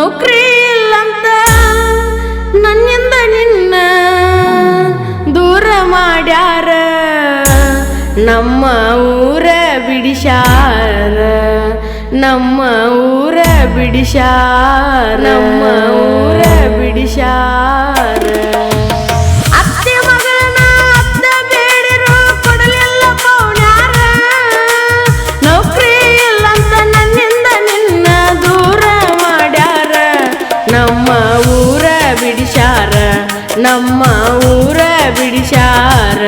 ನೌಕರಿ ಇಲ್ಲಂತ ನನ್ನಿಂದ ನಿನ್ನ ದೂರ ಮಾಡ್ಯಾರ ನಮ್ಮ ಊರ ಬಿಡಿಸ್ಯಾರ ನಮ್ಮ ಊರ ಬಿಡಿಸ್ಯಾರ ನಮ್ಮ ಊರ ಬಿಡಿಸ್ಯಾರ ಅತ್ತೆ ಮಗನ ಅತ್ತ ಬೇಡಿರು ಕೊಡಲಿಲ್ಲ ಪೌಣ್ಯಾರ ನೌಕರಿ ಇಲ್ಲಂತ ನನ್ನಿಂದ ನಿನ್ನ ದೂರ ಮಾಡ್ಯಾರ ನಮ್ಮ ಊರ ಬಿಡಿಸ್ಯಾರ ನಮ್ಮ ಊರ ಬಿಡಿಸ್ಯಾರ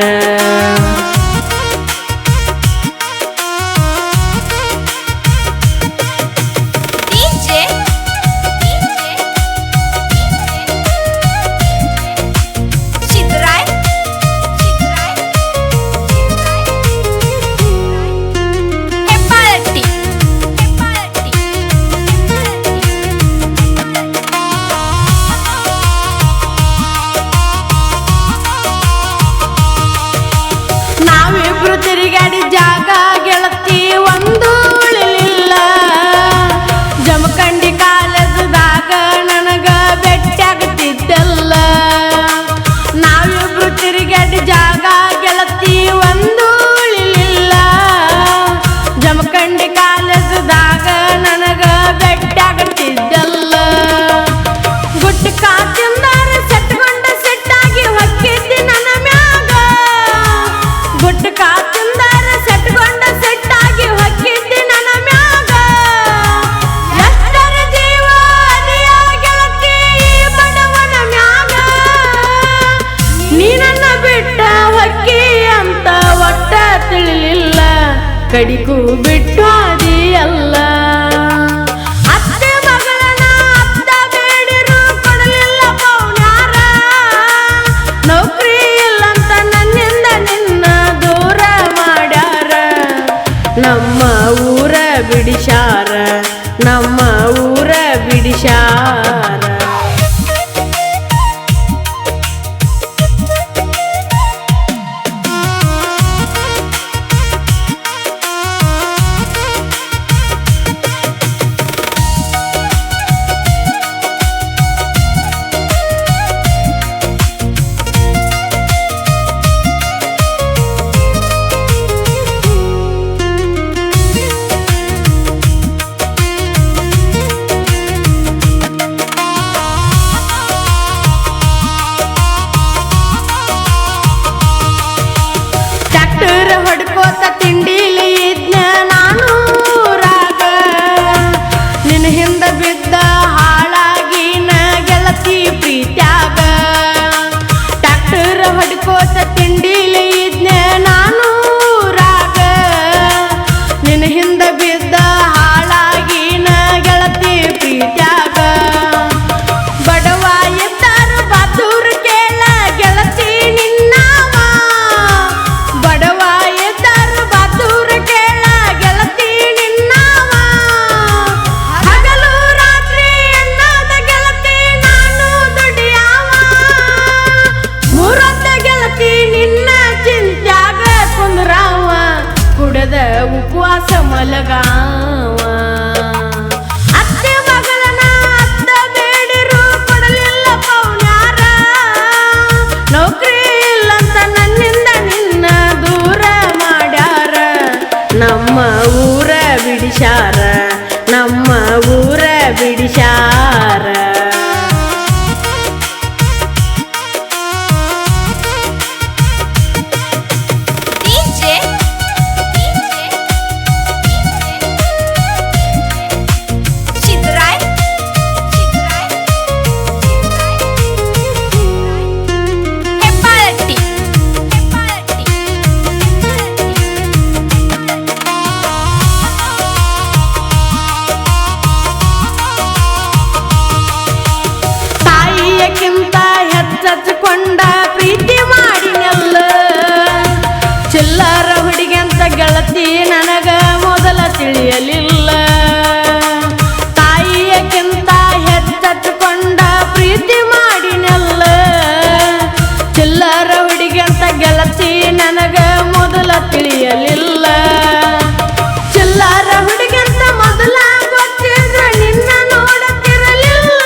ತಿರುಗಾಡಿ ಜಾಗ ಗೆಳತಿ ಒಂದು ಉಳಿಲಿಲ್ಲ ಜಮಖಂಡಿ ಕಾಲೇಜದಾಗ ನನಗ ಭೇಟಿಯಾಗುತ್ತಿದ್ದಲ್ಲ ನಾವಿಬ್ರು ತಿರುಗಾಡಿ ಜಾಗ ಗೆಳತಿ ಒಂದು ಉಳಿಲಿಲ್ಲ ಜಮಖಂಡಿ ಕಾಲೇಜದಾಗ ನನಗ ಭೇಟಿಯಾಗುತ್ತಿದ್ದಲ್ಲ ಗುಟ್ಕ ತಿಂದಾರ ಸೆಟ್ಕೊಂಡ ಸೆಟ್ಟಾಗಿ ಹೊಕ್ಕಿದ್ದಿ ನನ್ನ ಮ್ಯಾಗ ಗುಟ್ಕ ಕಡಿಗೂ ಬಿಟ್ಟು ಅದಿಯಲ್ಲ ಅತ್ತೆ ಮಗಳನ ಅತ್ತ ಬೇಡಿರು ಕೊಡಲಿಲ್ಲ ಪೌಣ್ಯಾರ ನೌಕರಿ ಇಲ್ಲಂತ ನನ್ನಿಂದ ನಿನ್ನ ದೂರ ಮಾಡ್ಯಾರ ನಮ್ಮ ಊರ ಬಿಡಿಸ್ಯಾರ ನಮ್ಮ ಊರ ಬಿಡಿಸ್ಯಾರ ಹೊಡ್ಕೋತ ತಿಂಡಿಲಿ ಇದ್ನ ನಾನು ಊರಾಗ ನಿನ್ನ ಹಿಂದ ಬಿದ್ದ ಹಾಳಾಗಿನ ಗೆಳತಿ ಪ್ರೀತ್ಯಾಗ ಟ್ಯಾಕ್ಟರ್ ಹೊಡ್ಕೋತ ತಿಂಡಿಲಿ ಇದ್ನ ನಾನು ಊರಾಗ ನಿನ್ನ ಹಿಂದ ಬಿದ್ದ ಹಾಳಾಗಿನ ಗೆಳತಿ ಪ್ರೀತ್ಯಾಗ ಬಡವ ಇದ್ದಾರ ಬಾತೂರು ಕೇಳ ಗೆಳತಿ ನಿನ್ನವ ಬಡವ ಇದ್ದಾರ ಬಾತೂರು ಕೇಳ ಗೆಳತಿ ನಿನ್ನವ ಹಗಲು ರಾತ್ರಿ ಎನ್ನದ ಗೆಳತಿ ನಾನು ದುಡಿಯಾವ ಮೂರೊತ್ತ ಗೆಳತಿ ನಿನ್ನ ಚಿಂತ್ಯಾಗ ಕುಂದ್ರಾವ ಕುಡದ ಉಪವಾಸ ಮಲಗಾವ ಅತ್ತೆ ಮಗಳನ ಅತ್ತ ಬೇಡಿರು ಕೊಡಲಿಲ್ಲ ಪೌಣ್ಯಾರ ನೌಕರಿ ಇಲ್ಲಂತ ನನ್ನಿಂದ ನಿನ್ನ ದೂರ ಮಾಡ್ಯಾರ ನಮ್ಮ ಊರ ಬಿಡಿಸ್ಯಾರ ನಮ್ಮ ಊರ ಬಿಡಿಸ್ಯಾರ ಹಚ್ಚಿಕೊಂಡ ಪ್ರೀತಿ ಮಾಡಿನೆಲ್ಲ ಚಿಲ್ಲರ ಹುಡುಗಂತ ಗೆಳತಿ ನನಗ ಮೊದಲ ತಿಳಿಯಲಿಲ್ಲ ತಾಯಿಯಕ್ಕಿಂತ ಹೆಚ್ಚಿಕೊಂಡ ಪ್ರೀತಿ ಮಾಡಿನೆಲ್ಲ ಚಿಲ್ಲರ ಹುಡುಗಂತ ಗೆಳತಿ ನನಗ ಮೊದಲ ತಿಳಿಯಲಿಲ್ಲ ಚಿಲ್ಲರ ಹುಡುಗಂತ ಮೊದಲ ಗೊತ್ತಿದ್ರ ನಿನ್ನ ನೋಡುತ್ತಿರಲಿಲ್ಲ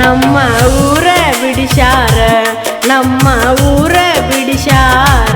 ನಮ್ಮ ಊರ ಬಿಡಿಸ್ಯಾರ ನಮ್ಮ ಊರ ಬಿಡಿಸ್ಯಾರ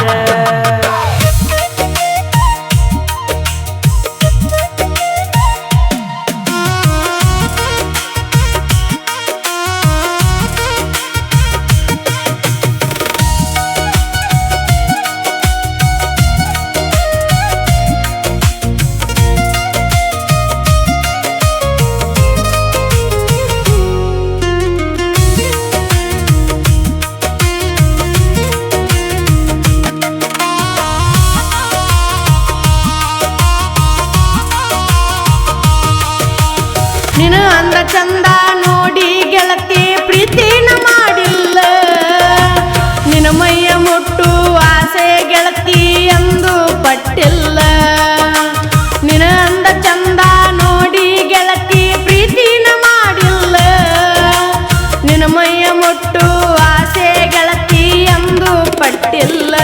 ನಿನ ಅಂದ ಚಂದ ನೋಡಿ ಗೆಳತಿ ಪ್ರೀತಿನ ಮಾಡಿಲ್ಲ ನಿನ ಮೈಯ ಮುಟ್ಟು ಆಸೆ ಗೆಳತಿ ಎಂದು ಪಟ್ಟಿಲ್ಲ ನಿನ ಅಂದ ಚಂದ ನೋಡಿ ಗೆಳತಿ ಪ್ರೀತಿನ ಮಾಡಿಲ್ಲ ನಿನ ಮೈಯ ಮುಟ್ಟು ಆಸೆ ಗೆಳತಿ ಎಂದು ಪಟ್ಟಿಲ್ಲ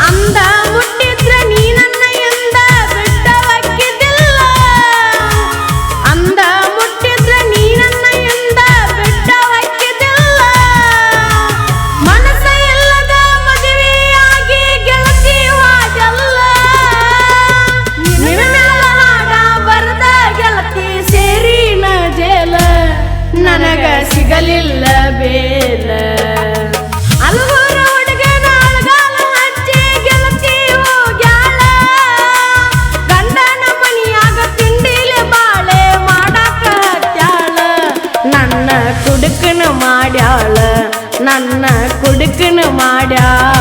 ಅಂದ ಮುಟ್ಟಿದ್ರ ನೀ ನನ್ನ ಎಂದ ಬಿಟ್ಟವಕ್ಕಿದ್ದಿಲ್ಲ ಅಂದ ಮುಟ್ಟಿದ್ರ ನೀ ನನ್ನ ಎಂದ ಬಿಟ್ಟವಕ್ಕಿದ್ದಿಲ್ಲ ಮನಸ್ಸ ಇಲ್ಲದ ಮದುವೆಯಾಗಿ ಗೆಳತಿ ವಾಜಲ್ಲ ನಿನ್ನ ಮ್ಯಾಲ ಹಾಡ ಬರದ ಗೆಳತಿ ಸೇರಿನ ಜೇಲ ನನಗ ಸಿಗಲಿಲ್ಲ ಬೇಲ ಅಲ್ಗೋರ ಹುಡುಗನ ಅಳಗಾಲ ಹಚ್ಚಿ ಗೆಳತಿ ಹೋಗ್ಯಾಳ ಗಂಡನ ಮನಿಯಾಗ ತಿಂಡಿಲೆ ಬಾಳೆ ಮಾಡಾಕ ಹತ್ಯಾಳ ನನ್ನ ಕುಡುಕನ ಮಾಡ್ಯಾಳ ನನ್ನ ಕುಡುಕನ ಮಾಡ್ಯಾಳ